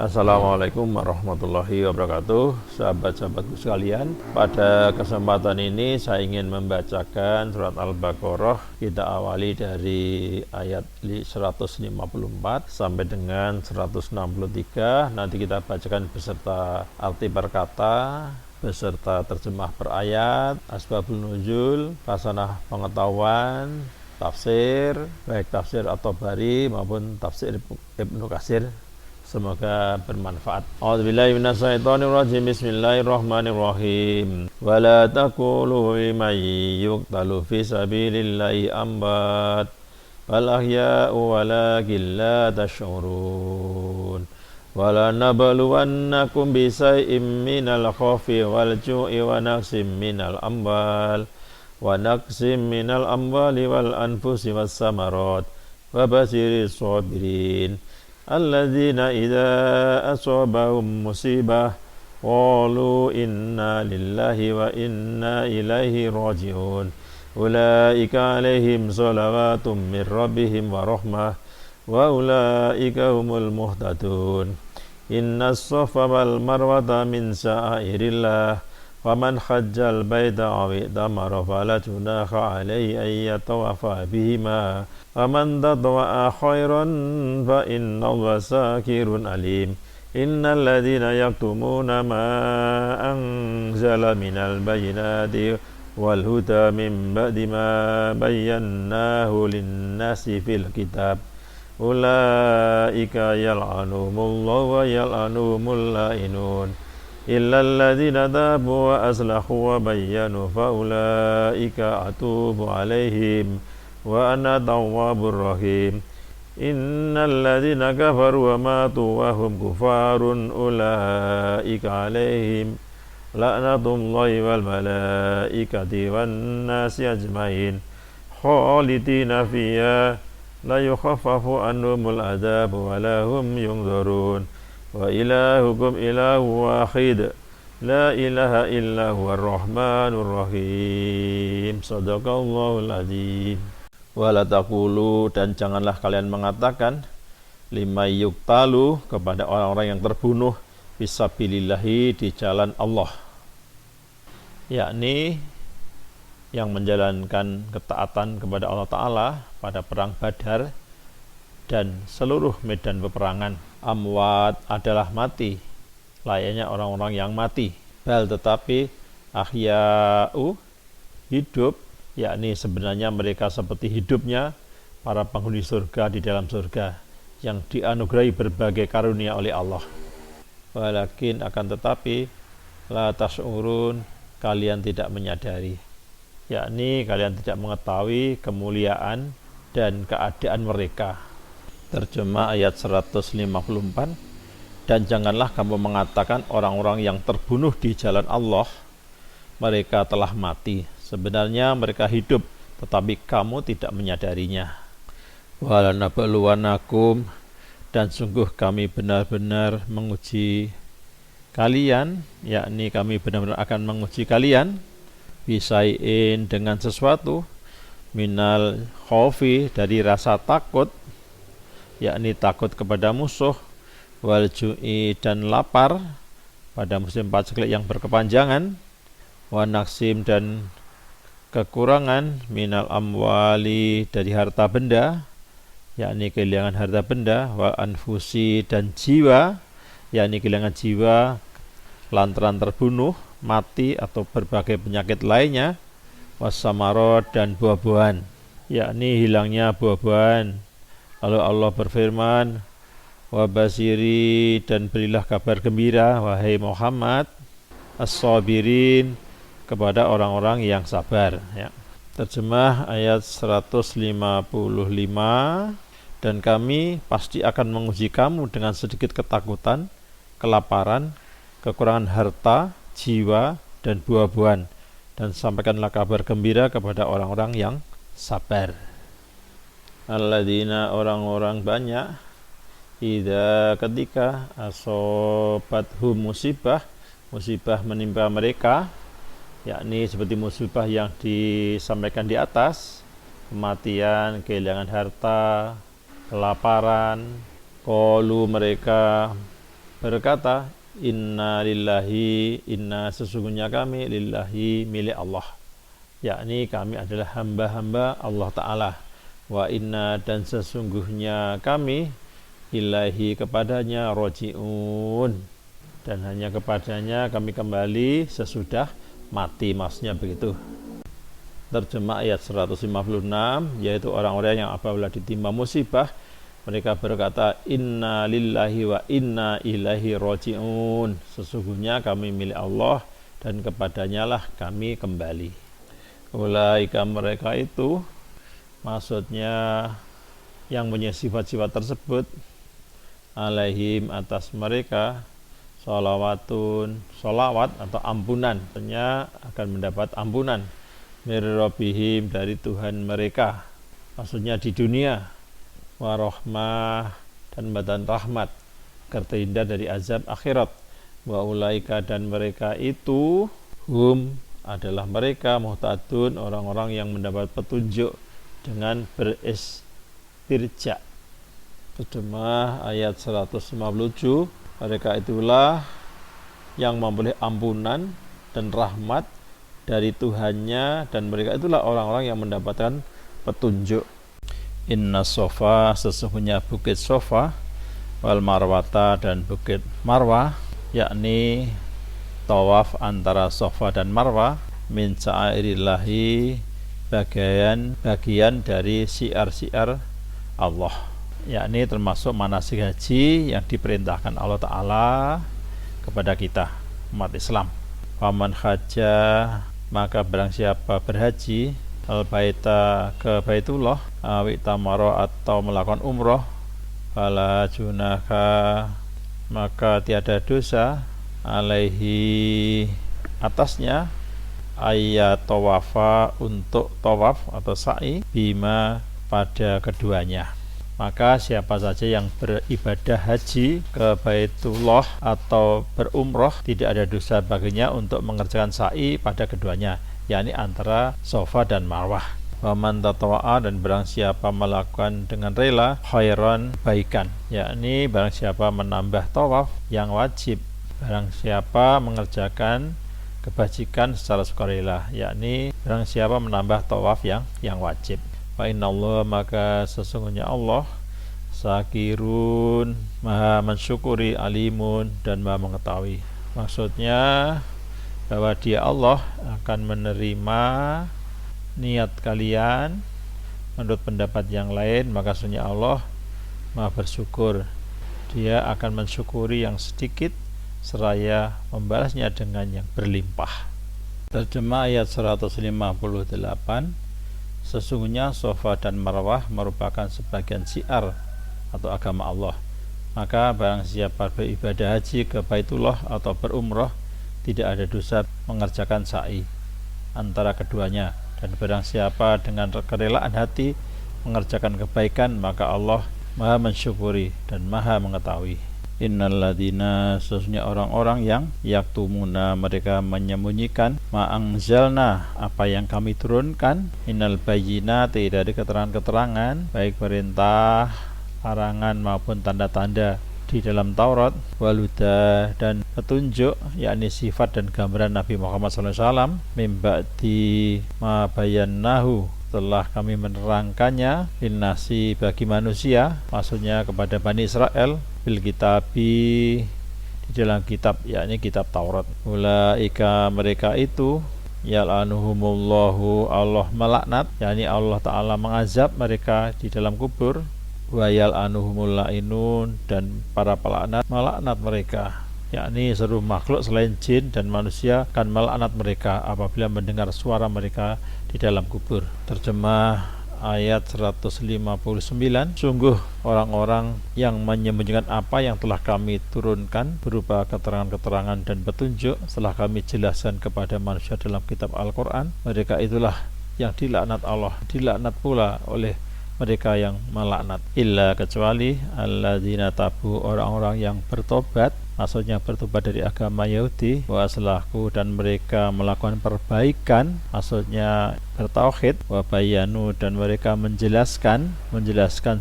Assalamualaikum warahmatullahi wabarakatuh. Sahabat-sahabatku sekalian, pada kesempatan ini saya ingin membacakan surat Al-Baqarah. Kita awali dari ayat 154 sampai dengan 163. Nanti kita bacakan beserta arti per kata, beserta terjemah per ayat, asbabul nuzul, hasanah pengetahuan, tafsir, baik tafsir At-Tabari maupun tafsir Ibnu Katsir. Semoga bermanfaat. A'udzubillahi minasyaitonirrajim. Bismillahirrahmanirrahim. Wala taqulu liman yuqtalu fi sabilillahi amwat bal ahya'u walakin la tash'urun. Wala nabluwannakum bisay'im minal khawfi wal ju'i wa naqsim minal amwal wal anfusi was samarat wa basyiris sabirin alladzina idza asabahum musibah qalu inna lillahi wa inna ilaihi raji'un ulaika alaihim shalawatun min rabbihim wa rahmah wa ulaika humul muhtadun innas safa wal marwata min sa'airillah faman hajjal baita aw i'tamara fala junaha alaihi ay yatawafa bihima faman tatawwa'a khairan fa innallaha shakirun alim innal ladzina yaktumuna ma anzala minal bayyinati wal huda min ba'di ma bayyanahu lin-nasi fil kitab ulaika yal'anuhumullahu wa yal'anuhumul la'inun illal ladzina tabu wa aslahu wa bayyanu fa ulaika atubu alaihim wa ana tawwabur rahim innal ladzina kafaru wa matu wa hum kufarun ulaika alaihim la'natullahi wal malaikati wan nasi ajmain khalidina fiha la yukhaffafu anhumul adzab wa la hum yunzarun wa ilahukum ilahu wahid la ilaha illa huwar rahmanur rahim. Shadaqallahul azim. Wala taqulu, dan janganlah kalian mengatakan limay yuqtalu, kepada orang-orang yang terbunuh fisabilillahi, di jalan Allah, yakni yang menjalankan ketaatan kepada Allah Ta'ala pada perang Badar dan seluruh medan peperangan. Amwat adalah mati, layaknya orang-orang yang mati. Bal, tetapi ahya'u, hidup, yakni sebenarnya mereka seperti hidupnya para penghuni surga di dalam surga yang dianugerahi berbagai karunia oleh Allah. Walakin, akan tetapi, la tash'urun, kalian tidak menyadari, yakni kalian tidak mengetahui kemuliaan dan keadaan mereka. Terjemah ayat 154. Dan janganlah kamu mengatakan orang-orang yang terbunuh di jalan Allah mereka telah mati, sebenarnya mereka hidup, tetapi kamu tidak menyadarinya. Walanabluwannakum, dan sungguh kami benar-benar menguji kalian, yakni kami benar-benar akan menguji kalian bisai'in, dengan sesuatu, minal khaufi, dari rasa takut, yakni takut kepada musuh, wal ju'i, dan lapar pada musim paceklik yang berkepanjangan, wa naqsim, dan kekurangan, minal amwali, dari harta benda, yakni kehilangan harta benda, wal anfusi, dan jiwa, yakni kehilangan jiwa lantaran terbunuh, mati, atau berbagai penyakit lainnya, wassamarot, dan buah-buahan, yakni hilangnya buah-buahan. Lalu Allah berfirman, wa basiri, dan berilah kabar gembira wahai Muhammad, as-sabirin, kepada orang-orang yang sabar, ya. Terjemah ayat 155. Dan kami pasti akan menguji kamu dengan sedikit ketakutan, kelaparan, kekurangan harta, jiwa, dan buah-buahan, dan sampaikanlah kabar gembira kepada orang-orang yang sabar. Alladzina, orang-orang banyak, idza, ketika, asobathum musibah, musibah menimpa mereka, yakni seperti musibah yang disampaikan di atas, kematian, kehilangan harta, kelaparan, qalu, mereka berkata, inna lillahi, inna sesungguhnya kami, lillahi milik Allah, yakni kami adalah hamba-hamba Allah Ta'ala. Wa inna dan sesungguhnya kami, ilaihi kepadanya, roji'un, dan hanya kepadanya kami kembali sesudah mati, maksudnya begitu. Terjemah ayat 156, yaitu orang-orang yang apabila ditimpa musibah mereka berkata, inna lillahi wa inna ilaihi roji'un, sesungguhnya kami milik Allah dan kepadanya lah kami kembali. Ulaika mereka itu, maksudnya yang punya sifat-sifat tersebut, alaihim atas mereka, sholawatun, sholawat atau ampunan, artinya akan mendapat ampunan, mir rabbihim, dari Tuhan mereka, maksudnya di dunia, warahmah, dan badan rahmat, agar terhindar dari azab akhirat. Wa ulaika, dan mereka itu, hum adalah mereka, muhtadun, orang-orang yang mendapat petunjuk dengan beristirja. Terjemah ayat 157, mereka itulah yang memperoleh ampunan dan rahmat dari Tuhannya, dan mereka itulah orang-orang yang mendapatkan petunjuk. Inna sofa, sesungguhnya bukit sofa, wal marwata, dan bukit marwah, yakni tawaf antara sofa dan marwah, min sya'airillahi, bagian dari syiar-syiar Allah, yakni termasuk manasik haji yang diperintahkan Allah Ta'ala kepada kita umat Islam. Faman haja, maka barang siapa berhaji, al-baita, ke Baitullah, awi tamaro, atau melakukan umroh, fala junaka, maka tiada dosa, alaihi, atasnya, ayat tawafa, untuk tawaf atau sa'i, bima, pada keduanya. Maka siapa saja yang beribadah haji ke Baitullah atau berumroh, tidak ada dosa baginya untuk mengerjakan sa'i pada keduanya, yakni antara Safa dan Marwah. Waman tatawa'a, dan barang siapa melakukan dengan rela, khairan, baikan, yakni barang siapa menambah tawaf yang wajib, barang siapa mengerjakan kebajikan secara sukarela, yakni barang siapa menambah tawaf yang wajib. Wa innallaha, maka sesungguhnya Allah, sakirun, maha mensyukuri, alimun, dan maha mengetahui. Maksudnya bahwa dia Allah akan menerima niat kalian. Menurut pendapat yang lain, maka sesungguhnya Allah maha bersyukur, dia akan mensyukuri yang sedikit seraya membalasnya dengan yang berlimpah. Terjemah ayat 158, sesungguhnya Safa dan Marwah merupakan sebagian syiar atau agama Allah. Maka barang siapa beribadah haji ke Baitullah atau berumrah, tidak ada dosa mengerjakan sa'i antara keduanya, dan barang siapa dengan kerelaan hati mengerjakan kebaikan, maka Allah maha mensyukuri dan maha mengetahui. Innalladzina, sesungguhnya orang-orang yang yaktumuna, mereka menyembunyikan, ma'angzalna, apa yang kami turunkan, innal bayyinati, dari keterangan-keterangan, baik perintah, larangan maupun tanda-tanda di dalam Taurat, waluda, dan petunjuk, yakni sifat dan gambaran Nabi Muhammad SAW, mimba'di ma bayannahu, setelah kami menerangkannya, linnasi, bagi manusia, maksudnya kepada Bani Israel, bil kitabi, di dalam kitab, yakni kitab Taurat. Ulaika, mereka itu, yal'anuhumullahu, Allah melaknat, yakni Allah Ta'ala mengazab mereka di dalam kubur, wa yal'anuhumul la'inun, dan para pelaknat melaknat mereka, yakni seluruh makhluk selain jin dan manusia akan melaknat mereka apabila mendengar suara mereka di dalam kubur. Terjemah ayat 159, sungguh orang-orang yang menyembunyikan apa yang telah kami turunkan berupa keterangan-keterangan dan petunjuk setelah kami jelaskan kepada manusia dalam kitab Al-Quran, mereka itulah yang dilaknat Allah, dilaknat pula oleh mereka yang melaknat. Illa, kecuali alladzina tabu, orang-orang yang bertobat, maksudnya bertobat dari agama Yahudi, wa aslahu dan mereka melakukan perbaikan, maksudnya bertauhid, wa bayanu dan mereka menjelaskan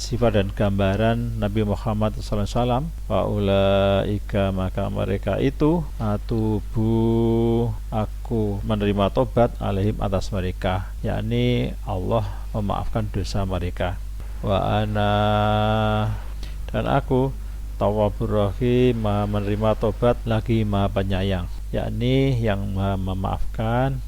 sifat dan gambaran Nabi Muhammad SAW, wa ulaika maka mereka itu atubu aku menerima tobat alaihim atas mereka, yakni Allah memaafkan dosa mereka. Wa ana dan aku Tawwabur Rahim, Maha menerima tobat lagi Maha penyayang, yakni yang Maha memaafkan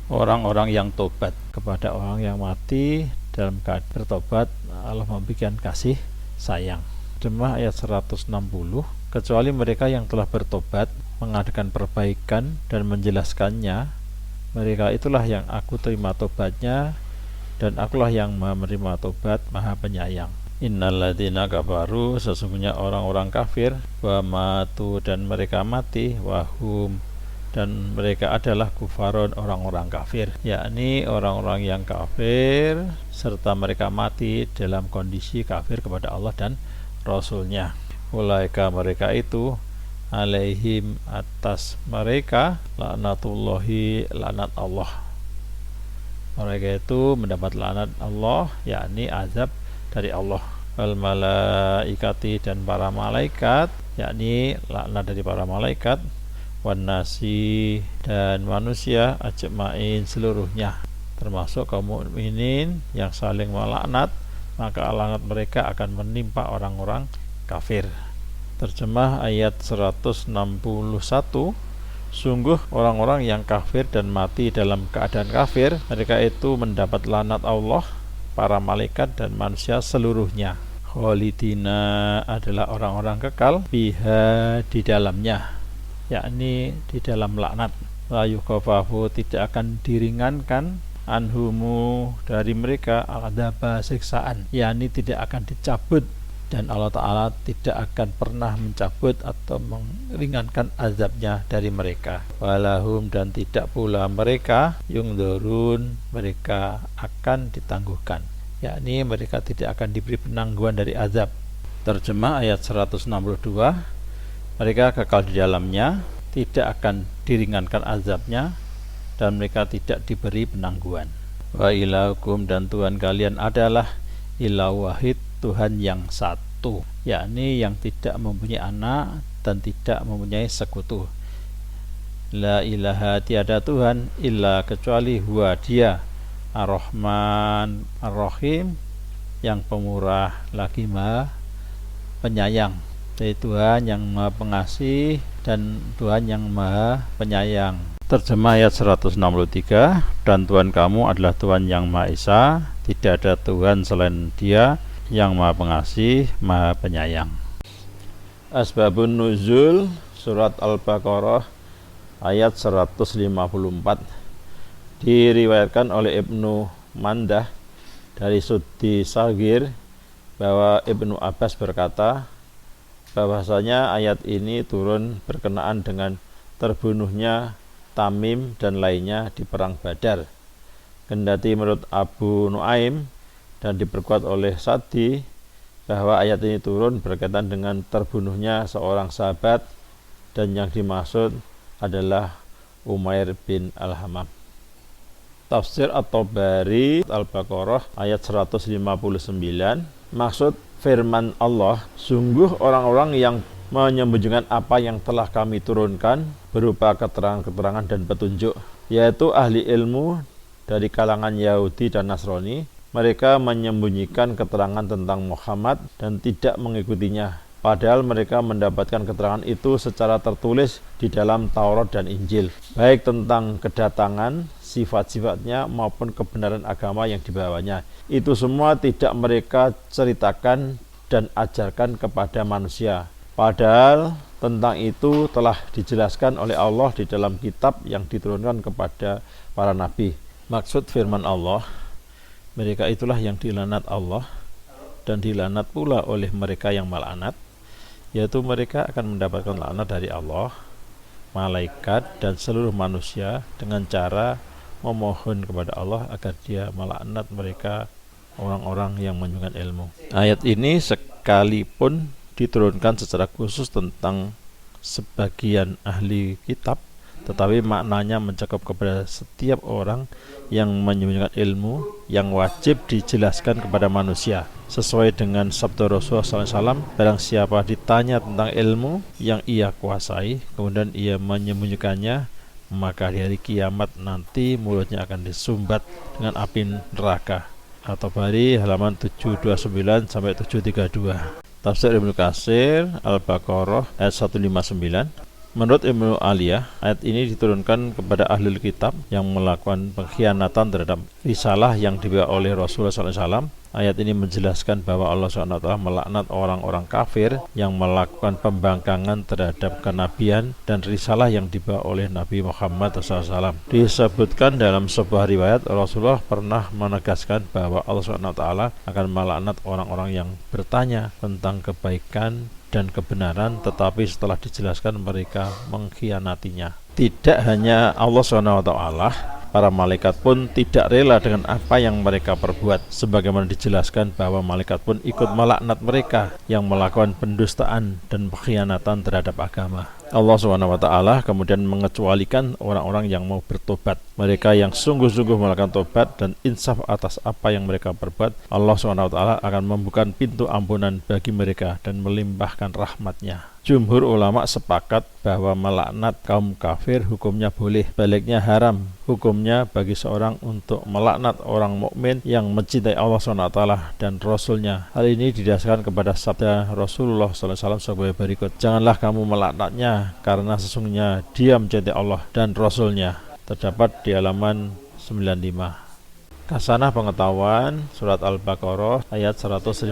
orang-orang yang tobat. Kepada orang yang mati dalam keadaan bertobat, Allah memberikan kasih sayang. Jemaah ayat 160, kecuali mereka yang telah bertobat, mengadakan perbaikan dan menjelaskannya, mereka itulah yang aku terima tobatnya, dan akulah yang Maha menerima tobat, Maha penyayang. Innalladzina kafaru, sesungguhnya orang-orang kafir, wa matu dan mereka mati, wahum dan mereka adalah kufarun, orang-orang kafir, yakni orang-orang yang kafir serta mereka mati dalam kondisi kafir kepada Allah dan Rasulnya. Ulaika mereka itu alaihim atas mereka laknatullahi, laknat Allah. Mereka itu mendapat laknat Allah, yakni azab dari Allah. Wal malaikati dan para malaikat, yakni laknat dari para malaikat, wan nasi dan manusia ajmain seluruhnya, termasuk kaum mukminin yang saling melaknat, maka laknat mereka akan menimpa orang-orang kafir. Terjemah ayat 161, sungguh orang-orang yang kafir dan mati dalam keadaan kafir, mereka itu mendapat laknat Allah, para malaikat dan manusia seluruhnya. Khalidina adalah orang-orang kekal, biha di dalamnya, yakni di dalam laknat. La yukhaffafu tidak akan diringankan, anhumu dari mereka, adzaba siksaan, yakni tidak akan dicabut, dan Allah Ta'ala tidak akan pernah mencabut atau meringankan azabnya dari mereka. Walahum dan tidak pula mereka yungdurun, mereka akan ditangguhkan, yakni mereka tidak akan diberi penangguhan dari azab. Terjemah ayat 162, mereka kekal di dalamnya, tidak akan diringankan azabnya, dan mereka tidak diberi penangguhan. Wa ilahukum dan Tuhan kalian adalah ilahu wahid, Tuhan yang satu, yakni yang tidak mempunyai anak dan tidak mempunyai sekutu. La ilaha tiada Tuhan illa kecuali huwa dia, ar-Rahman ar-Rahim, yang pemurah lagi Maha penyayang. Jadi Tuhan yang Maha pengasih dan Tuhan yang Maha penyayang. Terjemah ayat 163, dan Tuhan kamu adalah Tuhan yang Maha Esa, tidak ada Tuhan selain Dia yang Maha Pengasih, Maha Penyayang. Asbabun Nuzul, surat Al-Baqarah ayat 154. Diriwayatkan oleh Ibnu Mandah dari Suddi Sagir bahwa Ibnu Abbas berkata bahwasanya ayat ini turun berkenaan dengan terbunuhnya Tamim dan lainnya di perang Badar. Kendati menurut Abu Nuaim dan diperkuat oleh Sa'di bahwa ayat ini turun berkaitan dengan terbunuhnya seorang sahabat, dan yang dimaksud adalah Umair bin Al-Hamam. Tafsir At-Tabari Al-Baqarah ayat 159, maksud firman Allah, sungguh orang-orang yang menyembunyikan apa yang telah kami turunkan berupa keterangan-keterangan dan petunjuk, yaitu ahli ilmu dari kalangan Yahudi dan Nasrani. Mereka menyembunyikan keterangan tentang Muhammad dan tidak mengikutinya, padahal mereka mendapatkan keterangan itu secara tertulis di dalam Taurat dan Injil, baik tentang kedatangan, sifat-sifatnya maupun kebenaran agama yang dibawanya. Itu semua tidak mereka ceritakan dan ajarkan kepada manusia, padahal tentang itu telah dijelaskan oleh Allah di dalam kitab yang diturunkan kepada para nabi. Maksud firman Allah, mereka itulah yang dilaknat Allah dan dilaknat pula oleh mereka yang melaknat, yaitu mereka akan mendapatkan laknat dari Allah, malaikat dan seluruh manusia dengan cara memohon kepada Allah agar Dia melaknat mereka, orang-orang yang menyembunyikan ilmu. Ayat ini sekalipun diturunkan secara khusus tentang sebagian ahli kitab, tetapi maknanya mencakup kepada setiap orang yang menyembunyikan ilmu yang wajib dijelaskan kepada manusia. Sesuai dengan sabda Rasulullah SAW, barang siapa ditanya tentang ilmu yang ia kuasai, kemudian ia menyembunyikannya, maka di hari kiamat nanti mulutnya akan disumbat dengan api neraka. At-Tabari halaman 729 sampai 732. Tafsir Ibnu Katsir Al-Baqarah ayat 159. Menurut Ibnu Aliyah, ayat ini diturunkan kepada ahlul kitab yang melakukan pengkhianatan terhadap risalah yang dibawa oleh Rasulullah SAW. Ayat ini menjelaskan bahwa Allah SWT melaknat orang-orang kafir yang melakukan pembangkangan terhadap kenabian dan risalah yang dibawa oleh Nabi Muhammad SAW. Disebutkan dalam sebuah riwayat, Rasulullah pernah menegaskan bahwa Allah SWT akan melaknat orang-orang yang bertanya tentang kebaikan dan kebenaran, tetapi setelah dijelaskan mereka mengkhianatinya. Tidak hanya Allah SWT, para malaikat pun tidak rela dengan apa yang mereka perbuat, sebagaimana dijelaskan bahwa malaikat pun ikut melaknat mereka yang melakukan pendustaan dan pengkhianatan terhadap agama. Allah SWT kemudian mengecualikan orang-orang yang mau bertobat. Mereka yang sungguh-sungguh melakukan tobat dan insaf atas apa yang mereka perbuat, Allah SWT akan membuka pintu ampunan bagi mereka dan melimpahkan rahmatnya. Jumhur ulama sepakat bahwa melaknat kaum kafir hukumnya boleh, baliknya haram hukumnya bagi seorang untuk melaknat orang mukmin yang mencintai Allah SWT dan Rasulnya. Hal ini didasarkan kepada sabda Rasulullah SAW sebagai berikut: janganlah kamu melaknatnya, karena sesungguhnya dia mencintai Allah dan Rasulnya. Terdapat di halaman 95. Kasanah pengetahuan surat Al-Baqarah ayat 159.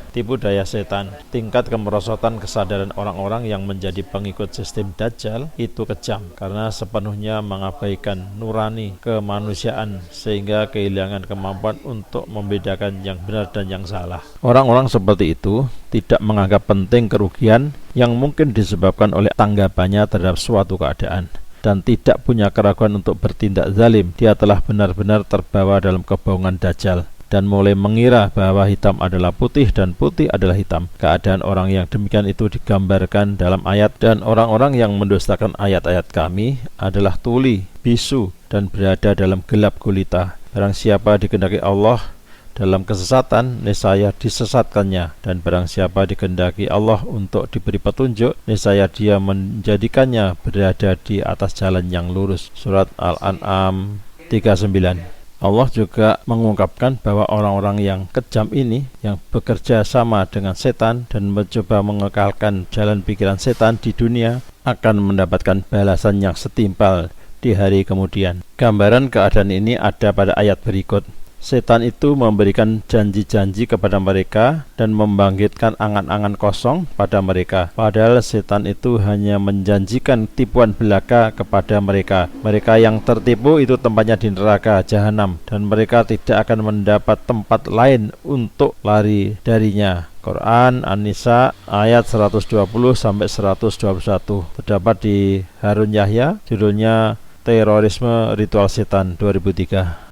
Tipu daya setan. Tingkat kemerosotan kesadaran orang-orang yang menjadi pengikut sistem Dajjal itu kejam karena sepenuhnya mengabaikan nurani kemanusiaan sehingga kehilangan kemampuan untuk membedakan yang benar dan yang salah. Orang-orang seperti itu tidak menganggap penting kerugian yang mungkin disebabkan oleh tanggapannya terhadap suatu keadaan, dan tidak punya keraguan untuk bertindak zalim. Dia telah benar-benar terbawa dalam kebohongan Dajjal dan mulai mengira bahwa hitam adalah putih dan putih adalah hitam. Keadaan orang yang demikian itu digambarkan dalam ayat, dan orang-orang yang mendustakan ayat-ayat kami adalah tuli, bisu, dan berada dalam gelap gulita. Barang siapa dikehendaki Allah dalam kesesatan, niscaya disesatkannya, dan barang siapa dikehendaki Allah untuk diberi petunjuk, niscaya dia menjadikannya berada di atas jalan yang lurus. Surat Al-An'am 39. Allah juga mengungkapkan bahwa orang-orang yang kejam ini, yang bekerja sama dengan setan dan mencoba mengekalkan jalan pikiran setan di dunia, akan mendapatkan balasan yang setimpal di hari kemudian. Gambaran keadaan ini ada pada ayat berikut. Setan itu memberikan janji-janji kepada mereka dan membangkitkan angan-angan kosong pada mereka. Padahal setan itu hanya menjanjikan tipuan belaka kepada mereka. Mereka yang tertipu itu tempatnya di neraka jahanam, dan mereka tidak akan mendapat tempat lain untuk lari darinya. Quran An-Nisa ayat 120 sampai 121. Terdapat di Harun Yahya, judulnya Terorisme Ritual Setan 2003.